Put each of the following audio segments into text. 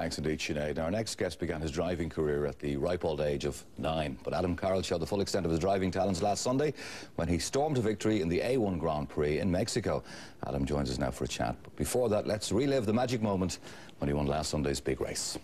Thanks indeed, Sinead. Our next guest began his driving career at the ripe old age of 9, but Adam Carroll showed the full extent of his driving talents last Sunday when he stormed a victory in the A1 Grand Prix in Mexico. Adam joins us now for a chat, but before that, let's relive the magic moment when he won last Sunday's big race.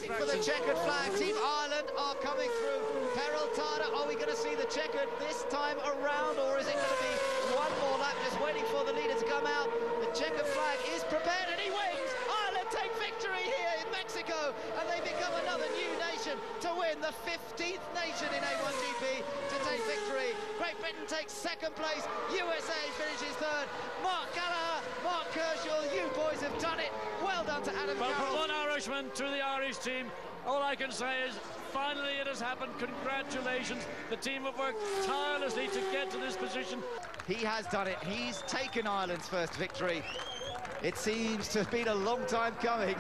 For the checkered flag, Team Ireland are coming through. Peril Tada, are we going to see the checkered this time around, or is it going to be one more lap just waiting for the leader to come out? The checkered flag is prepared and he wins. Ireland take victory here in Mexico and they become another new nation to win, the 15th nation in A1GP to take victory. Great Britain takes second place, USA finishes third. Mark Gallagher, Mark Kershaw, you boys have done it. Well done to Adam Carroll. From one Irishman to the Irish team, all I can say is finally it has happened. Congratulations. The team have worked tirelessly to get to this position. He has done it. He's taken Ireland's first victory. It seems to have been a long time coming.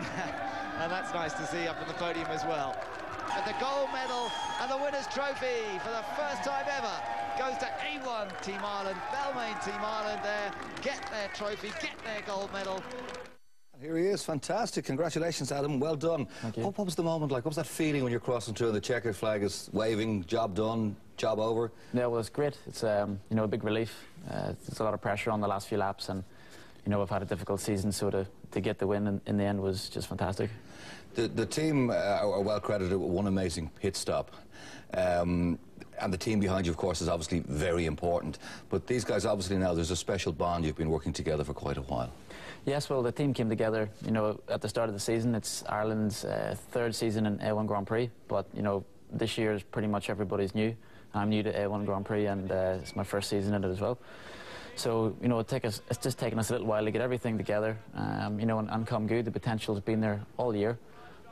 And that's nice to see up on the podium as well. But the gold medal and the winner's trophy for the first time ever goes to A1 Team Ireland, Belmayne Team Ireland there. Get their trophy, get their gold medal. Here he is, fantastic. Congratulations, Adam. Well done. Thank you. What was the moment like? What was that feeling when you're crossing through and the checkered flag is waving, job done, job over? Yeah, well, it's great. It's you know, a big relief. There's a lot of pressure on the last few laps, and you know, we've had a difficult season, so to get the win in the end was just fantastic. The team are well credited with one amazing pit stop. And the team behind you, of course, is obviously very important. But these guys, obviously now, there's a special bond. You've been working together for quite a while. Yes, well, the team came together, you know, at the start of the season. It's Ireland's third season in A1 Grand Prix, but, you know, this year is pretty much everybody's new. I'm new to A1 Grand Prix, and it's my first season in it as well. So, you know, it's just taken us a little while to get everything together, you know, and come good. The potential's been there all year,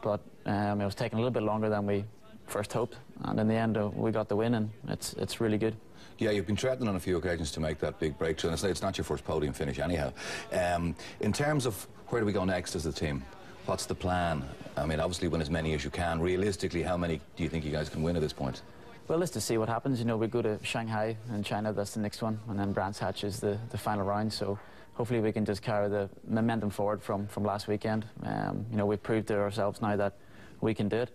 but it was taking a little bit longer than we first hoped, and in the end we got the win, and it's really good. Yeah, you've been threatened on a few occasions to make that big breakthrough, and it's not your first podium finish anyhow. In terms of where do we go next as a team, what's the plan? I mean, obviously win as many as you can. Realistically, how many do you think you guys can win at this point? Well, let's just see what happens. You know, we go to Shanghai in China, that's the next one, and then Brands Hatch is the final round, so hopefully we can just carry the momentum forward from last weekend. You know, we've proved to ourselves now that we can do it.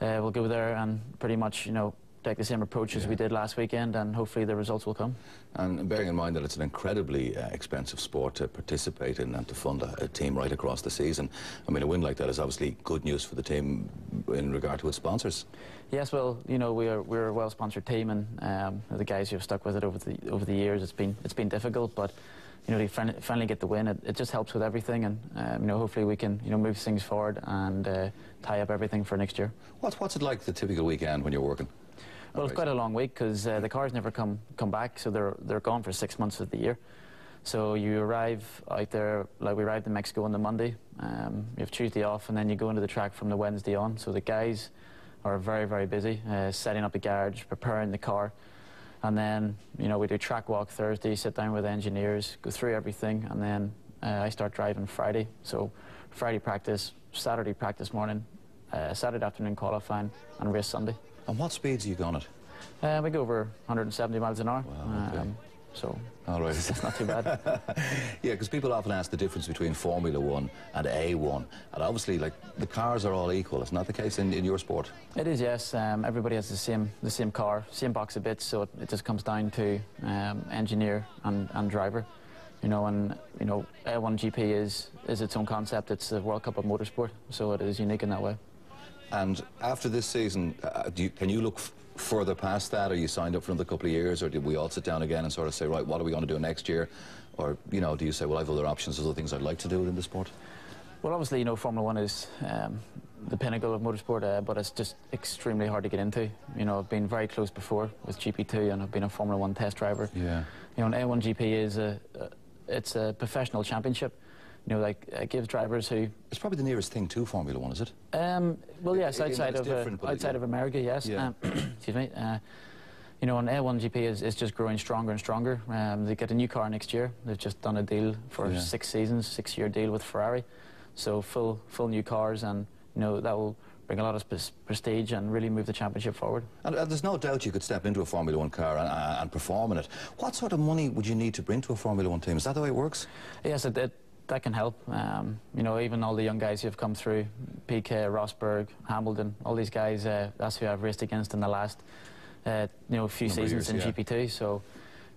We'll go there and pretty much, you know, take the same approach as we did last weekend, and hopefully the results will come. And bearing in mind that it's an incredibly expensive sport to participate in and to fund a team right across the season, I mean, a win like that is obviously good news for the team in regard to its sponsors. Yes, well, you know, we're a well-sponsored team, and the guys who have stuck with it over the years, it's been difficult, but you know, to finally get the win, it just helps with everything, and you know, hopefully we can, you know, move things forward and tie up everything for next year. What's it like the typical weekend when you're working? Well, it's quite a long week because the cars never come back, so they're gone for 6 months of the year. So you arrive out there, like we arrived in Mexico on the Monday, you have Tuesday off, and then you go into the track from the Wednesday on. So the guys are very, very busy, setting up the garage, preparing the car, and then, you know, we do track walk Thursday, sit down with engineers, go through everything, and then I start driving Friday. So Friday practice, Saturday practice morning, Saturday afternoon qualifying, and race Sunday. And what speeds are you going at? We go over 170 miles an hour. Wow, okay. So all right. It's not too bad. Yeah, because people often ask the difference between Formula 1 and A1, and obviously, like, the cars are all equal. It's not the case in your sport. It is, yes. Everybody has the same car, same box of bits, so it just comes down to engineer and driver. You know, and you know, A1GP is its own concept. It's the World Cup of motorsport, so it is unique in that way. And after this season, can you look further past that? Are you signed up for another couple of years, or did we all sit down again and sort of say, right, what are we going to do next year? Or, you know, do you say, well, I have other options, there's other things I'd like to do within the sport? Well, obviously, you know, Formula 1 is the pinnacle of motorsport, but it's just extremely hard to get into. You know, I've been very close before with GP2, and I've been a Formula 1 test driver. Yeah. You know, an A1GP is it's a professional championship. You know, like, it gives drivers who... It's probably the nearest thing to Formula 1, is it? Well, yes, outside of America, yes. Yeah. Excuse me. You know, and A1GP is just growing stronger and stronger. They get a new car next year. They've just done a deal for 6 seasons, 6-year deal with Ferrari. So full new cars, and, you know, that will bring a lot of prestige and really move the championship forward. And there's no doubt you could step into a Formula 1 car and perform in it. What sort of money would you need to bring to a Formula 1 team? Is that the way it works? Yes, that can help. You know, even all the young guys who have come through, PK, Rosberg, Hamilton, all these guys, that's who I've raced against in the last you know, few seasons in GP2. So,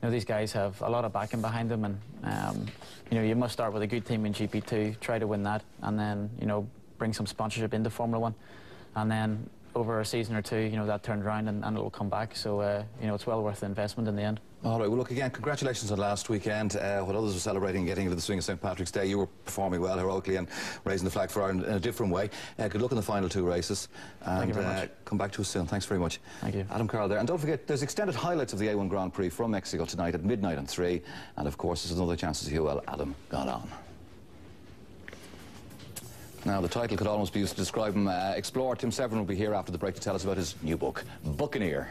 you know, these guys have a lot of backing behind them, and you know, you must start with a good team in GP2, try to win that, and then, you know, bring some sponsorship into Formula 1, and then over a season or two, you know, that turns around and it'll come back. So, you know, it's well worth the investment in the end. All right, well, look, again, congratulations on last weekend. While others were celebrating getting into the swing of St. Patrick's Day, you were performing well, heroically, and raising the flag for Ireland in a different way. Good luck in the final 2 races. And thank you very much. Come back to us soon. Thanks very much. Thank you. Adam Carroll there. And don't forget, there's extended highlights of the A1 Grand Prix from Mexico tonight at midnight on 3. And, of course, there's another chance to see how well Adam got on. Now, the title could almost be used to describe him. Explorer Tim Severn will be here after the break to tell us about his new book, Buccaneer.